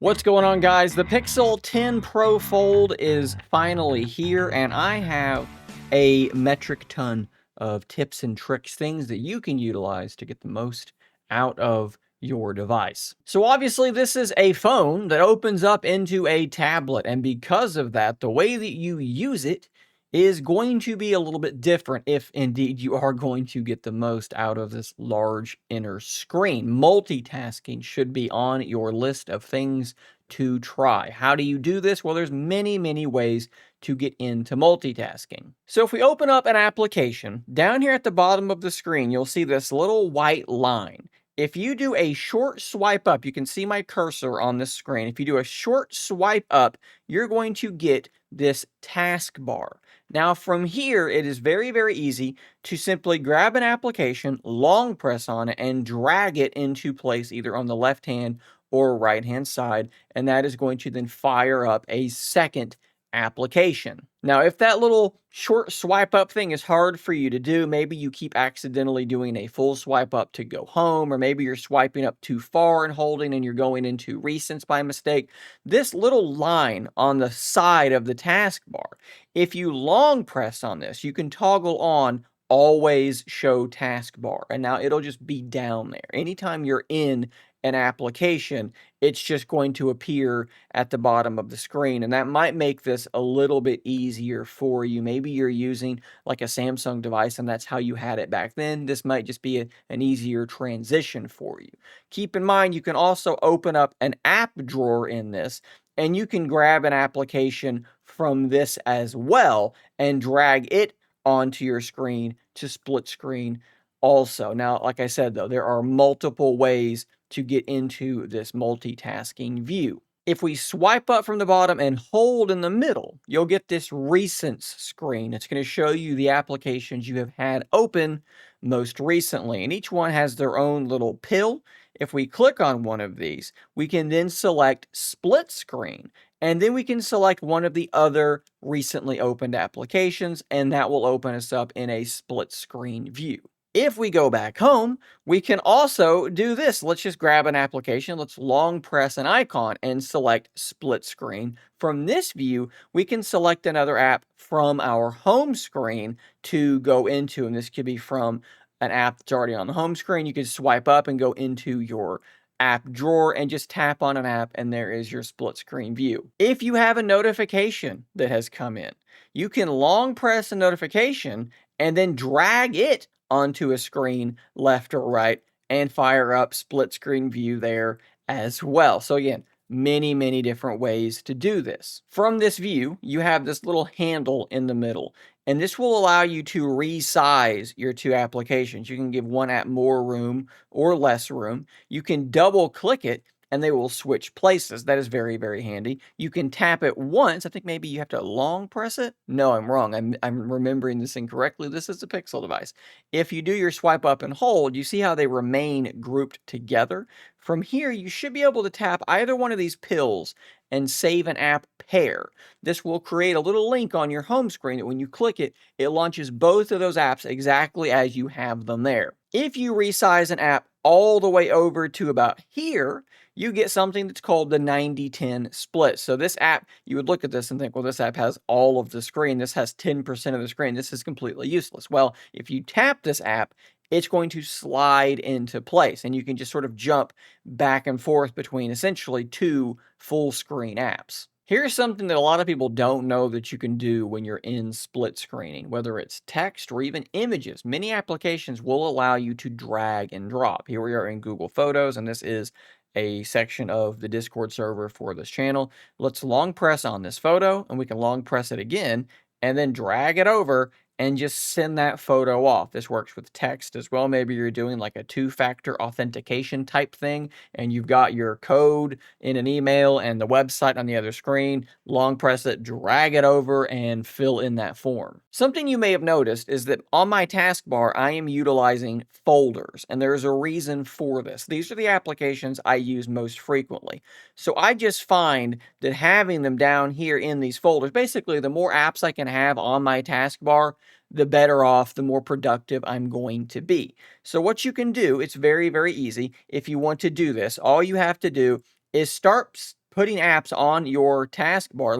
What's going on, guys? The Pixel 10 Pro Fold is finally here, and I have a metric ton of tips and tricks, things that you can utilize to get the most out of your device. So obviously this is a phone that opens up into a tablet, and because of that, the way that you use it is going to be a little bit different if indeed you are going to get the most out of this large inner screen. Multitasking should be on your list of things to try. How do you do this? Well, there's many ways to get into multitasking. So if we open up an application, down here at the bottom of the screen, you'll see this little white line. If you do a short swipe up, you can see my cursor on this screen. If you do a short swipe up, you're going to get this taskbar. Now from here, it is very easy to simply grab an application, long press on it, and drag it into place either on the left hand or right hand side, and that is going to then fire up a second application. Now, if that little short swipe up thing is hard for you to do, maybe you keep accidentally doing a full swipe up to go home, or maybe you're swiping up too far and holding and you're going into recents by mistake, this little line on the side of the taskbar, if you long press on this, you can toggle on always show taskbar, and now it'll just be down there. Anytime you're in an application, it's just going to appear at the bottom of the screen, and that might make this a little bit easier for you. Maybe you're using like a Samsung device and that's how you had it back then. This might just be an easier transition for you. Keep in mind, you can also open up an app drawer in this, and you can grab an application from this as well and drag it onto your screen to split screen also. Now, like I said, though, there are multiple ways to get into this multitasking view. If we swipe up from the bottom and hold in the middle, you'll get this recents screen. It's going to show you the applications you have had open most recently, and each one has their own little pill. If we click on one of these, we can then select split screen, and then we can select one of the other recently opened applications, and that will open us up in a split screen view. If we go back home, we can also do this. Let's just grab an application. Let's long press an icon and select split screen. From this view, we can select another app from our home screen to go into, and this could be from an app that's already on the home screen. You can swipe up and go into your app drawer and just tap on an app, and there is your split screen view. If you have a notification that has come in, you can long press a notification and then drag it onto a screen left or right and fire up split screen view there as well. So again, many different ways to do this. From this view, you have this little handle in the middle, and this will allow you to resize your two applications. You can give one app more room or less room. You can double click it and they will switch places. That is very handy. You can tap it once. I think maybe you have to long press it. No, I'm wrong. I'm remembering this incorrectly. This is a Pixel device. If you do your swipe up and hold, you see how they remain grouped together. From here, you should be able to tap either one of these pills and save an app pair. This will create a little link on your home screen that when you click it, it launches both of those apps exactly as you have them there. If you resize an app all the way over to about here, you get something that's called the 90-10 split. So this app, you would look at this and think, well, this app has all of the screen. This has 10% of the screen. This is completely useless. Well, if you tap this app, it's going to slide into place, and you can just sort of jump back and forth between essentially two full screen apps. Here's something that a lot of people don't know that you can do when you're in split screening, whether it's text or even images. Many applications will allow you to drag and drop. Here we are in Google Photos, and this is a section of the Discord server for this channel. Let's long press on this photo, and we can long press it again, and then drag it over and just send that photo off. This works with text as well. Maybe you're doing like a two-factor authentication type thing, and you've got your code in an email and the website on the other screen. Long press it, drag it over, and fill in that form. Something you may have noticed is that on my taskbar, I am utilizing folders, and there's a reason for this. These are the applications I use most frequently. So I just find that having them down here in these folders, basically the more apps I can have on my taskbar, the better off, the more productive I'm going to be. So what you can do, it's very easy. If you want to do this, all you have to do is start putting apps on your taskbar,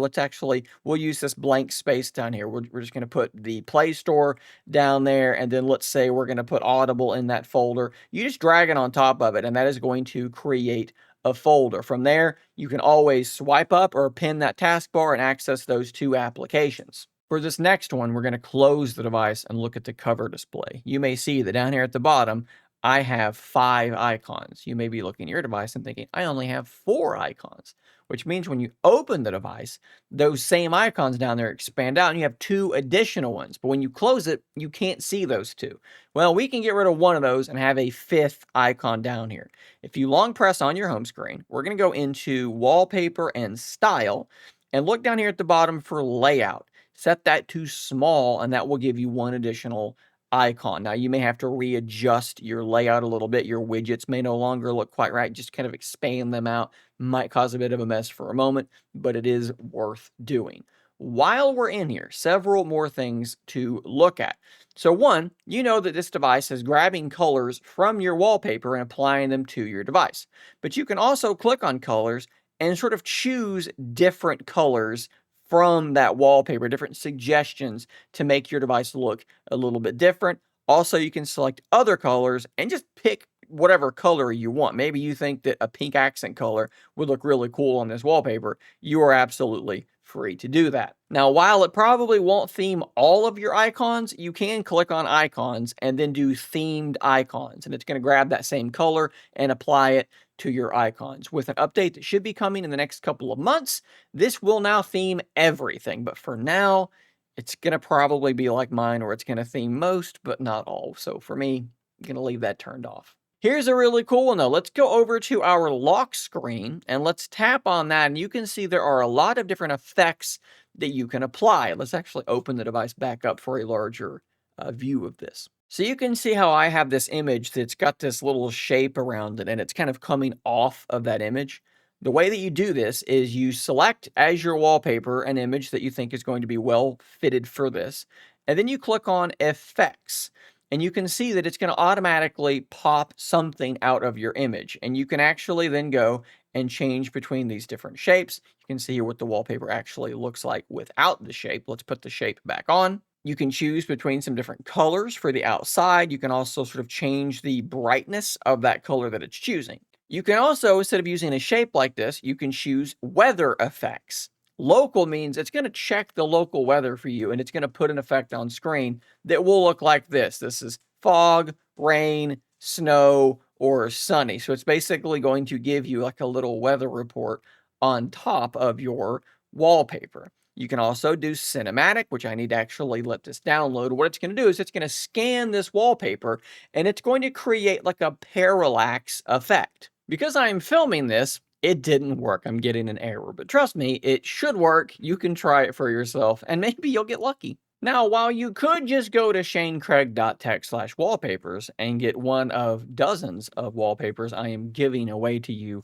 we'll use this blank space down here. We're just going to put the Play Store down there, and then let's say we're going to put Audible in that folder. You just drag it on top of it, and that is going to create a folder. From there, you can always swipe up or pin that taskbar and access those two applications. For this next one, we're going to close the device and look at the cover display. You may see that down here at the bottom, I have 5 icons. You may be looking at your device and thinking, I only have 4 icons, which means when you open the device, those same icons down there expand out and you have 2 additional ones. But when you close it, you can't see those 2. Well, we can get rid of one of those and have a 5th icon down here. If you long press on your home screen, we're going to go into Wallpaper and Style and look down here at the bottom for Layout. Set that to small and that will give you 1 additional icon. Now, you may have to readjust your layout a little bit. Your widgets may no longer look quite right. Just kind of expand them out. Might cause a bit of a mess for a moment, but it is worth doing. While we're in here, several more things to look at. So one, you know that this device is grabbing colors from your wallpaper and applying them to your device. But you can also click on colors and sort of choose different colors from that wallpaper, different suggestions to make your device look a little bit different. Also, you can select other colors and just pick whatever color you want. Maybe you think that a pink accent color would look really cool on this wallpaper. You are absolutely free to do that. Now, while it probably won't theme all of your icons, you can click on icons and then do themed icons, and it's going to grab that same color and apply it to your icons. With an update that should be coming in the next couple of months, this will now theme everything, but for now, it's going to probably be like mine where it's going to theme most, but not all. So for me, I'm going to leave that turned off. Here's a really cool one though. Let's go over to our lock screen and let's tap on that. And you can see there are a lot of different effects that you can apply. Let's actually open the device back up for a larger view of this. So you can see how I have this image that's got this little shape around it and it's kind of coming off of that image. The way that you do this is you select as your wallpaper an image that you think is going to be well fitted for this. And then you click on Effects. And you can see that it's going to automatically pop something out of your image. And you can actually then go and change between these different shapes. You can see here what the wallpaper actually looks like without the shape. Let's put the shape back on. You can choose between some different colors for the outside. You can also sort of change the brightness of that color that it's choosing. You can also, instead of using a shape like this, you can choose weather effects. Local means it's going to check the local weather for you, and it's going to put an effect on screen that will look like this. This is fog, rain, snow, or sunny. So it's basically going to give you like a little weather report on top of your wallpaper. You can also do cinematic, which I need to actually let this download. What it's going to do is it's going to scan this wallpaper, and it's going to create like a parallax effect. Because I'm filming this, it didn't work. I'm getting an error, but trust me, it should work. You can try it for yourself and maybe you'll get lucky. Now, while you could just go to shanecraig.tech/wallpapers and get one of dozens of wallpapers I am giving away to you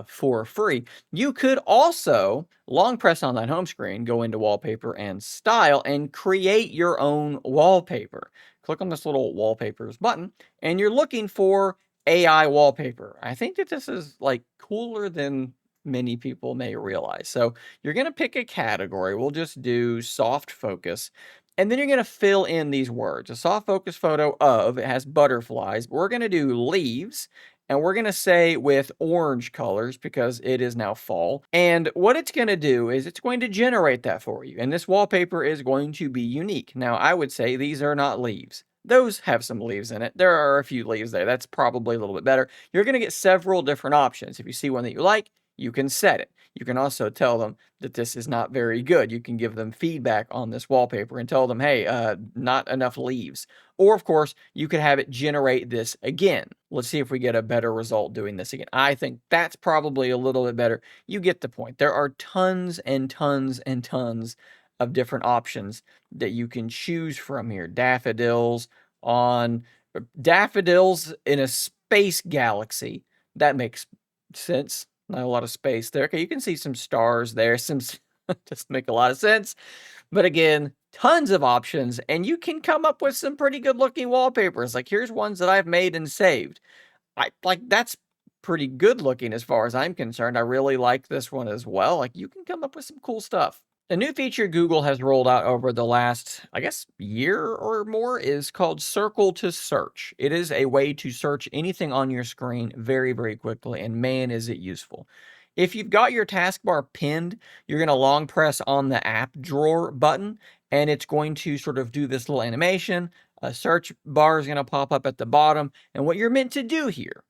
for free, you could also long press on that home screen, go into Wallpaper and Style, and create your own wallpaper. Click on this little Wallpapers button, and you're looking for AI wallpaper. I think that this is like cooler than many people may realize. So you're going to pick a category. We'll just do soft focus. And then you're going to fill in these words. A soft focus photo of, it has butterflies. We're going to do leaves. And we're going to say with orange colors because it is now fall. And what it's going to do is it's going to generate that for you. And this wallpaper is going to be unique. Now, I would say these are not leaves. Those have some leaves in it. There are a few leaves there. That's probably a little bit better. You're going to get several different options. If you see one that you like, you can set it. You can also tell them that this is not very good. You can give them feedback on this wallpaper and tell them, hey, not enough leaves. Or, of course, you could have it generate this again. Let's see if we get a better result doing this again. I think that's probably a little bit better. You get the point. There are tons and tons and tons of different options that you can choose from here. Daffodils in a space galaxy. That makes sense. Not a lot of space there. Okay, you can see some stars there. Some just make a lot of sense. But again, tons of options, and you can come up with some pretty good looking wallpapers. Like here's ones that I've made and saved. That's pretty good looking as far as I'm concerned. I really like this one as well. Like, you can come up with some cool stuff. A new feature Google has rolled out over the last, I guess, year or more is called Circle to Search. It is a way to search anything on your screen very, very quickly, and man, is it useful. If you've got your taskbar pinned, you're going to long press on the app drawer button, and it's going to sort of do this little animation. A search bar is going to pop up at the bottom, and what you're meant to do here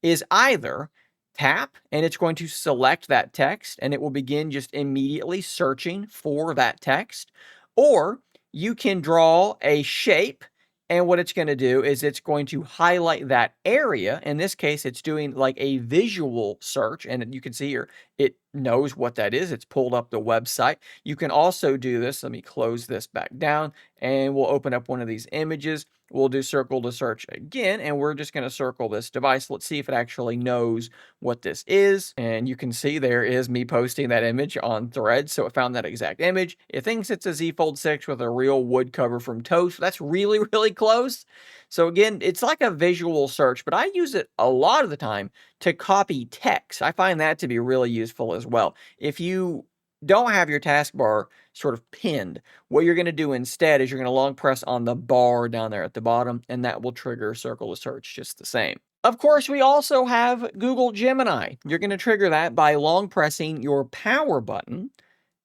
is either tap and it's going to select that text and it will begin just immediately searching for that text, or you can draw a shape, and what it's going to do is it's going to highlight that area. In this case, it's doing like a visual search, and you can see here it knows what that is. It's pulled up the website. You can also do this. Let me close this back down, and we'll open up one of these images. We'll do circle to search again, and we're just going to circle this device. Let's see if it actually knows what this is. And you can see there is me posting that image on Threads. So it found that exact image. It thinks it's a Z Fold 6 with a real wood cover from Toast. That's really, really close. So again, it's like a visual search, but I use it a lot of the time to copy text. I find that to be really useful as well. If you don't have your taskbar sort of pinned, what you're going to do instead is you're going to long press on the bar down there at the bottom, and that will trigger circle to search just the same. Of course, we also have Google Gemini. You're going to trigger that by long pressing your power button,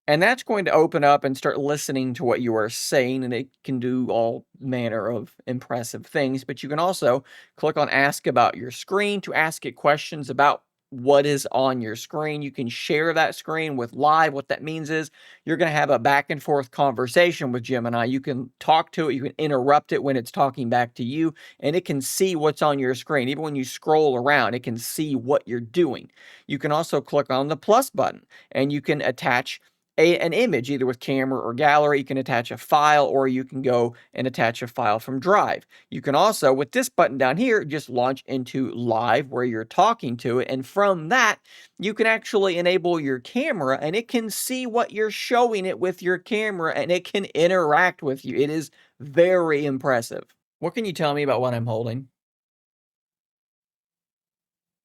and that's going to open up and start listening to what you are saying, and it can do all manner of impressive things. But you can also click on Ask About Your Screen to ask it questions about what is on your screen. You can share that screen with Live. What that means is you're going to have a back and forth conversation with Gemini. You can talk to it. You can interrupt it when it's talking back to you, and it can see what's on your screen. Even when you scroll around, it can see what you're doing. You can also click on the plus button, and you can attach an image, either with camera or gallery. You can attach a file, or you can go and attach a file from Drive. You can also, with this button down here, just launch into Live where you're talking to it. And from that, you can actually enable your camera, and it can see what you're showing it with your camera, and it can interact with you. It is very impressive. What can you tell me about what I'm holding?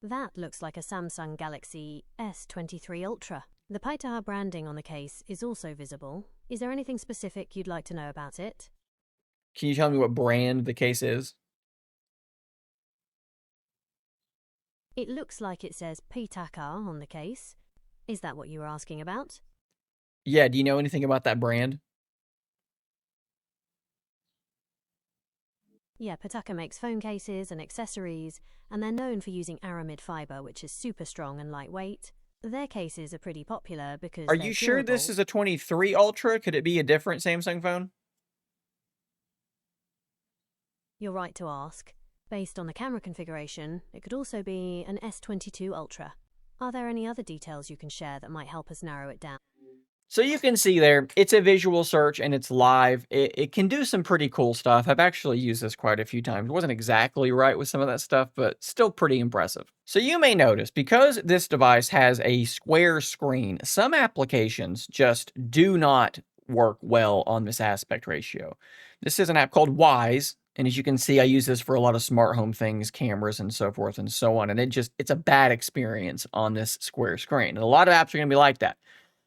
That looks like a Samsung Galaxy S23 Ultra. The Paitaha branding on the case is also visible. Is there anything specific you'd like to know about it? Can you tell me what brand the case is? It looks like it says Pitaka on the case. Is that what you were asking about? Yeah, do you know anything about that brand? Yeah, Pitaka makes phone cases and accessories, and they're known for using aramid fiber, which is super strong and lightweight. Their cases are pretty popular because Are they're you sure this durable. is a 23 Ultra? Could it be a different Samsung phone? You're right to ask. Based on the camera configuration, it could also be an S22 Ultra. Are there any other details you can share that might help us narrow it down? So you can see there, it's a visual search and it's live. It can do some pretty cool stuff. I've actually used this quite a few times. It wasn't exactly right with some of that stuff, but still pretty impressive. So you may notice, because this device has a square screen, some applications just do not work well on this aspect ratio. This is an app called Wise. And as you can see, I use this for a lot of smart home things, cameras and so forth and so on. And it's a bad experience on this square screen. And a lot of apps are going to be like that.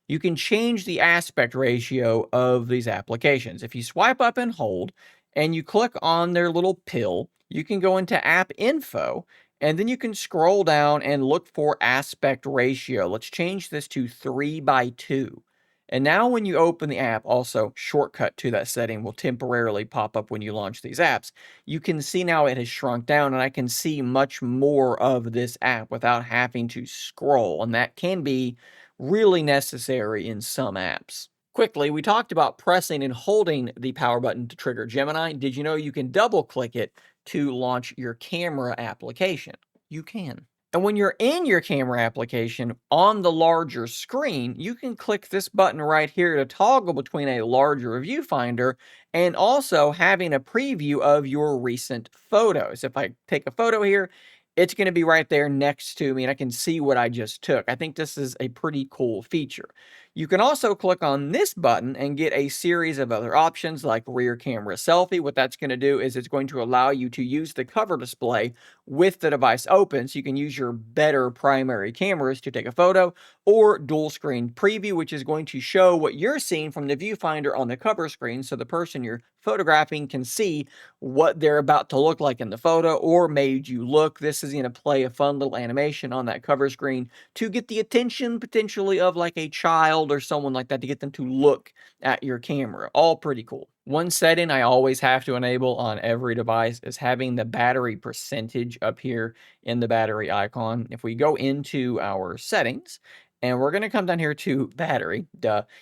You can change the aspect ratio of these applications. If you swipe up and hold and you click on their little pill, you can go into app info, and then you can scroll down and look for aspect ratio. Let's change this to 3:2. And now when you open the app, also shortcut to that setting will temporarily pop up when you launch these apps. You can see now it has shrunk down, and I can see much more of this app without having to scroll. And that can be really necessary in some apps. Quickly, we talked about pressing and holding the power button to trigger Gemini. Did you know you can double click it to launch your camera application? You can. And when you're in your camera application on the larger screen, you can click this button right here to toggle between a larger viewfinder and also having a preview of your recent photos. If I take a photo here, it's going to be right there next to me and I can see what I just took. I think this is a pretty cool feature. You can also click on this button and get a series of other options like rear camera selfie. What that's going to do is it's going to allow you to use the cover display with the device open, so you can use your better primary cameras to take a photo, or dual screen preview, which is going to show what you're seeing from the viewfinder on the cover screen so the person you're photographing can see what they're about to look like in the photo or made you look. This is going to play a fun little animation on that cover screen to get the attention potentially of like a child or someone like that, to get them to look at your camera. All pretty cool. One setting I always have to enable on every device is having the battery percentage up here in the battery icon. If we go into our settings, and we're going to come down here to battery,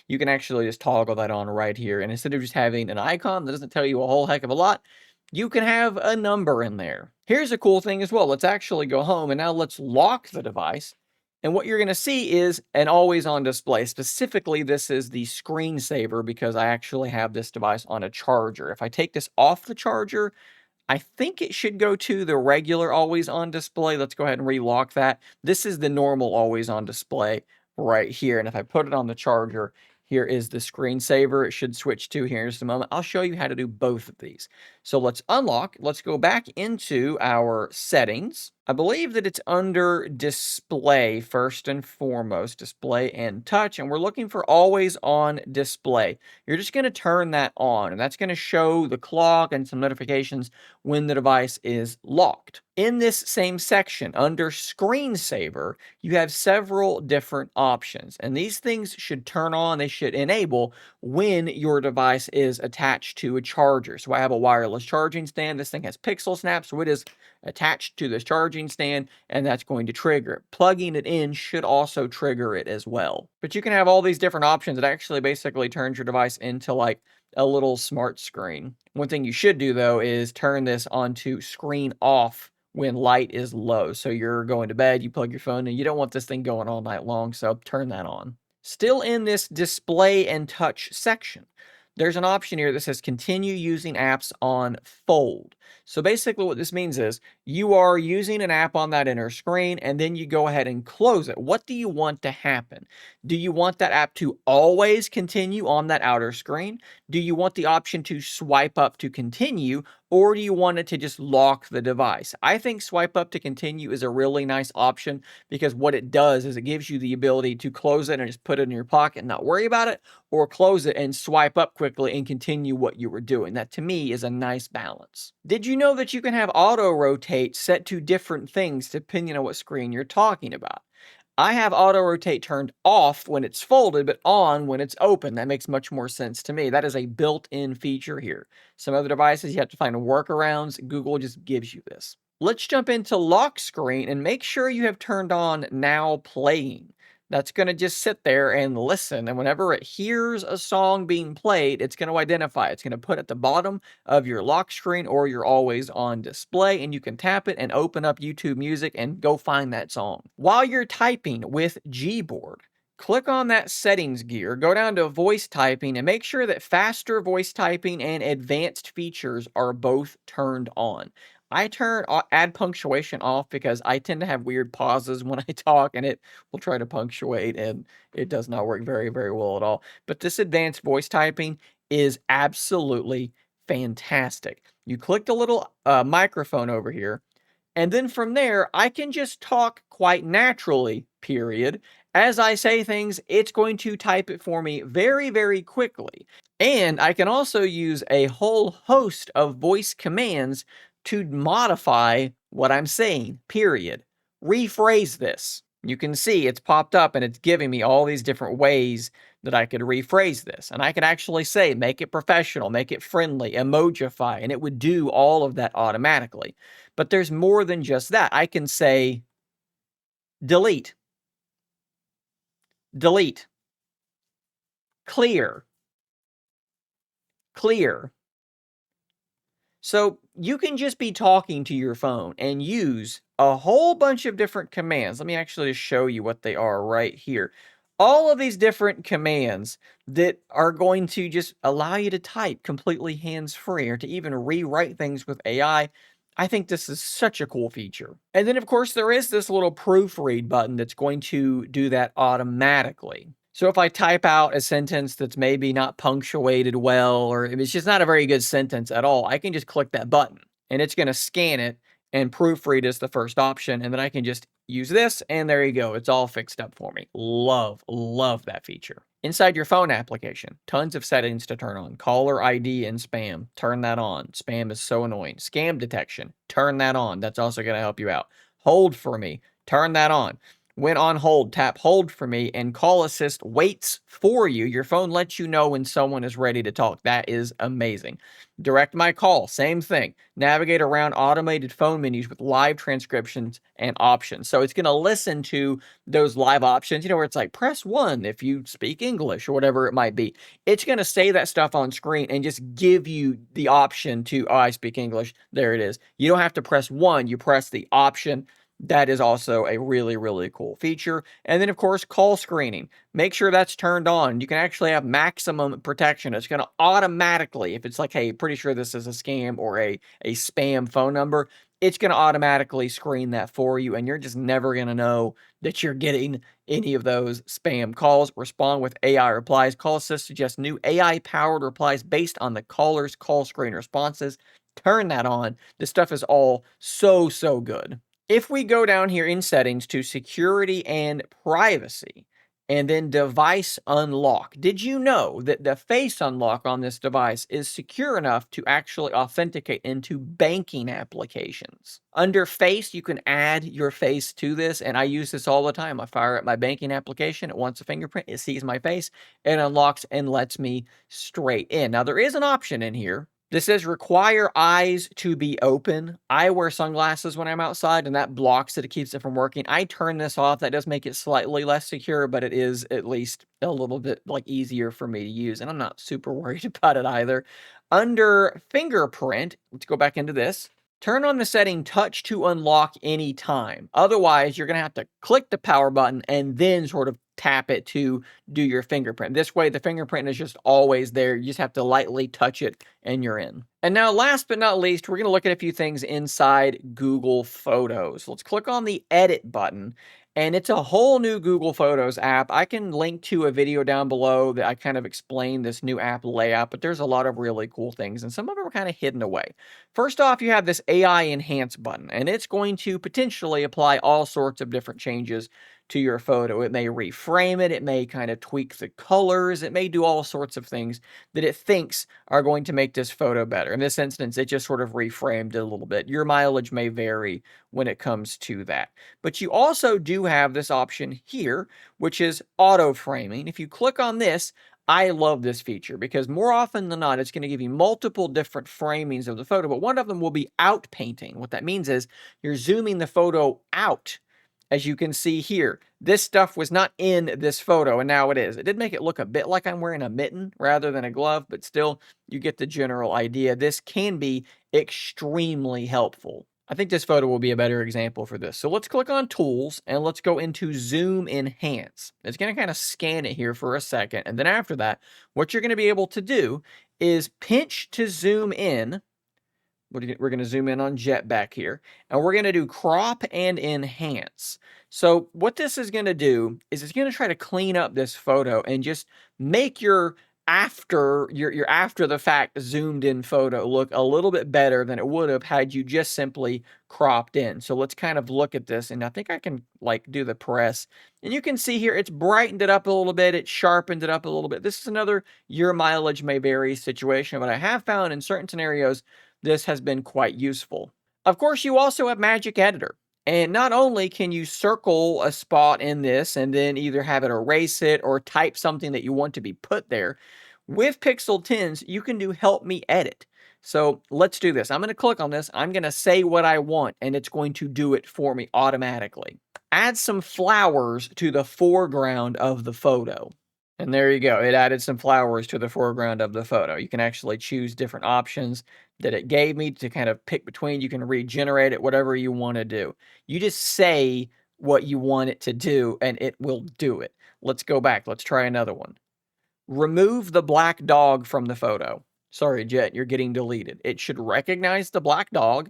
you can actually just toggle that on right here. And instead of just having an icon that doesn't tell you a whole heck of a lot, you can have a number in there. Here's a cool thing as well. Let's actually go home and now let's lock the device. And what you're going to see is an always on display. Specifically, this is the screensaver because I actually have this device on a charger. If I take this off the charger, I think it should go to the regular always on display. Let's go ahead and relock that. This is the normal always on display right here. And if I put it on the charger, here is the screensaver. It should switch to here in just a moment. I'll show you how to do both of these. So let's unlock. Let's go back into our settings. I believe that it's under display first and foremost, display and touch. And we're looking for always on display. You're just going to turn that on, and that's going to show the clock and some notifications when the device is locked. In this same section, under Screensaver, you have several different options, and these things should turn on, they should enable when your device is attached to a charger. So I have a wireless charging stand. This thing has pixel snap, so it is attached to this charging stand, and that's going to trigger it. Plugging it in should also trigger it as well. But you can have all these different options. It actually basically turns your device into like a little smart screen. One thing you should do though is turn this onto screen off when light is low. So you're going to bed, you plug your phone, and you don't want this thing going all night long, so turn that on. Still in this display and touch section, there's an option here that says continue using apps on fold. So basically what this means is you are using an app on that inner screen and then you go ahead and close it. What do you want to happen? Do you want that app to always continue on that outer screen? Do you want the option to swipe up to continue, or do you want it to just lock the device? I think swipe up to continue is a really nice option because what it does is it gives you the ability to close it and just put it in your pocket and not worry about it, or close it and swipe up quickly and continue what you were doing. That to me is a nice balance. Did you know that you can have auto rotate set to different things depending on what screen you're talking about? I have auto rotate turned off when it's folded, but on when it's open. That makes much more sense to me. That is a built-in feature here. Some other devices, you have to find workarounds. Google just gives you this. Let's jump into lock screen and make sure you have turned on now playing. That's going to just sit there and listen. And whenever it hears a song being played, it's going to identify. It's going to put at the bottom of your lock screen or your always on display, and you can tap it and open up YouTube Music and go find that song. While you're typing with Gboard, click on that settings gear, go down to voice typing, and make sure that faster voice typing and advanced features are both turned on. I turn add punctuation off because I tend to have weird pauses when I talk and it will try to punctuate and it does not work very, very well at all. But this advanced voice typing is absolutely fantastic. You click the little microphone over here, and then from there, I can just talk quite naturally, period. As I say things, it's going to type it for me very, very quickly. And I can also use a whole host of voice commands to modify what I'm saying, period. Rephrase this. You can see it's popped up and it's giving me all these different ways that I could rephrase this. And I could actually say, make it professional, make it friendly, emojify, and it would do all of that automatically. But there's more than just that. I can say, delete, delete, clear, clear. So you can just be talking to your phone and use a whole bunch of different commands. Let me actually show you what they are right here. All of these different commands that are going to just allow you to type completely hands-free or to even rewrite things with AI. I think this is such a cool feature. And then, of course, there is this little proofread button that's going to do that automatically. So if I type out a sentence that's maybe not punctuated well, or if it's just not a very good sentence at all, I can just click that button and it's going to scan it and proofread is the first option. And then I can just use this and there you go. It's all fixed up for me. Love that feature. Inside your phone application, tons of settings to turn on. Caller ID and spam, turn that on. Spam is so annoying. Scam detection, turn that on. That's also going to help you out. Hold for me, turn that on. When on hold, tap hold for me and call assist waits for you. Your phone lets you know when someone is ready to talk. That is amazing. Direct my call, same thing. Navigate around automated phone menus with live transcriptions and options. So it's going to listen to those live options, where it's like press 1 if you speak English or whatever it might be. It's going to say that stuff on screen and just give you the option to, oh, I speak English. There it is. You don't have to press 1. You press the option. That is also a really, really cool feature. And then, of course, call screening. Make sure that's turned on. You can actually have maximum protection. It's going to automatically, if it's like, hey, pretty sure this is a scam or a spam phone number, it's going to automatically screen that for you. And you're just never going to know that you're getting any of those spam calls. Respond with AI replies. Call Assist suggests new AI-powered replies based on the caller's call screen responses. Turn that on. This stuff is all so, so good. If we go down here in settings to security and privacy, and then device unlock, did you know that the face unlock on this device is secure enough to actually authenticate into banking applications? Under face, you can add your face to this, and I use this all the time. I fire up my banking application, it wants a fingerprint, it sees my face, it unlocks and lets me straight in. Now, there is an option in here. This says require eyes to be open. I wear sunglasses when I'm outside and that blocks it. It keeps it from working. I turn this off. That does make it slightly less secure, but it is at least a little bit easier for me to use. And I'm not super worried about it either. Under fingerprint, let's go back into this. Turn on the setting touch to unlock anytime. Otherwise, you're going to have to click the power button and then sort of tap it to do your fingerprint. This way, the fingerprint is just always there. You just have to lightly touch it and you're in. And now, last but not least, we're going to look at a few things inside Google Photos. Let's click on the edit button. And it's a whole new Google Photos app. I can link to a video down below that I kind of explain this new app layout, but there's a lot of really cool things, and some of them are kind of hidden away. First off, you have this AI Enhance button, and it's going to potentially apply all sorts of different changes to your photo. It may reframe it, it may kind of tweak the colors, it may do all sorts of things that it thinks are going to make this photo better. In this instance, it just sort of reframed it a little bit. Your mileage may vary when it comes to that. But you also do have this option here, which is auto framing. If you click on this, I love this feature because more often than not, it's going to give you multiple different framings of the photo, but one of them will be out painting. What that means is you're zooming the photo out. As you can see here, this stuff was not in this photo, and now it is. It did make it look a bit like I'm wearing a mitten rather than a glove, but still, you get the general idea. This can be extremely helpful. I think this photo will be a better example for this. So let's click on Tools, and let's go into Zoom Enhance. It's going to kind of scan it here for a second, and then after that, what you're going to be able to do is pinch to zoom in. We're going to zoom in on Jet back here, and we're going to do crop and enhance. So what this is going to do is it's going to try to clean up this photo and just make your after the fact zoomed in photo look a little bit better than it would have had you just simply cropped in. So let's kind of look at this, and I think I can do the press, and you can see here it's brightened it up a little bit, it sharpened it up a little bit. This is another your mileage may vary situation, but I have found in certain scenarios this has been quite useful. Of course, you also have Magic Editor. And not only can you circle a spot in this and then either have it erase it or type something that you want to be put there, with Pixel 10s, you can do Help Me Edit. So let's do this. I'm going to click on this. I'm going to say what I want, and it's going to do it for me automatically. Add some flowers to the foreground of the photo. And there you go. It added some flowers to the foreground of the photo. You can actually choose different options that it gave me to kind of pick between. You can regenerate it, whatever you want to do. You just say what you want it to do, and it will do it. Let's go back. Let's try another one. Remove the black dog from the photo. Sorry, Jet, you're getting deleted. It should recognize the black dog.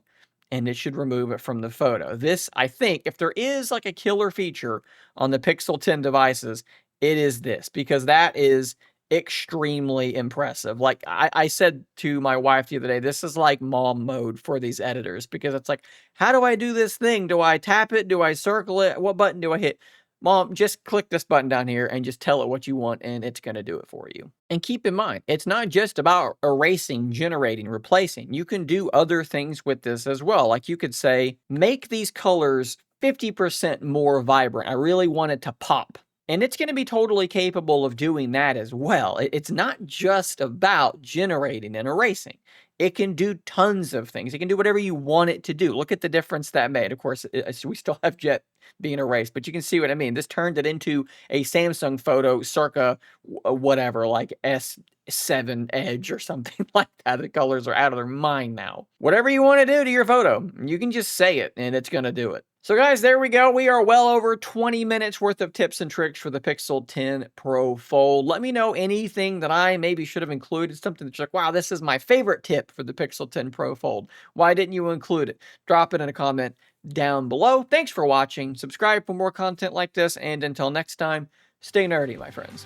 and it should remove it from the photo. This, I think, if there is like a killer feature on the Pixel 10 devices, it is this, because that is extremely impressive. Like I said to my wife the other day, this is like mom mode for these editors, because it's like, how do I do this thing? Do I tap it? Do I circle it? What button do I hit? Mom, just click this button down here and just tell it what you want, and it's going to do it for you. And keep in mind, it's not just about erasing, generating, replacing. You can do other things with this as well. Like you could say, make these colors 50% more vibrant. I really want it to pop. And it's going to be totally capable of doing that as well. It's not just about generating and erasing. It can do tons of things. It can do whatever you want it to do. Look at the difference that made. Of course, we still have Jet being erased, but you can see what I mean. This turned it into a Samsung photo circa whatever, like S7 Edge or something like that. The colors are out of their mind now. Whatever you want to do to your photo, you can just say it and it's going to do it. So guys, there we go. We are well over 20 minutes worth of tips and tricks for the Pixel 10 Pro Fold. Let me know anything that I maybe should have included, something that's like, wow, this is my favorite tip for the Pixel 10 Pro Fold. Why didn't you include it? Drop it in a comment down below. Thanks for watching. Subscribe for more content like this, and until next time, stay nerdy, my friends.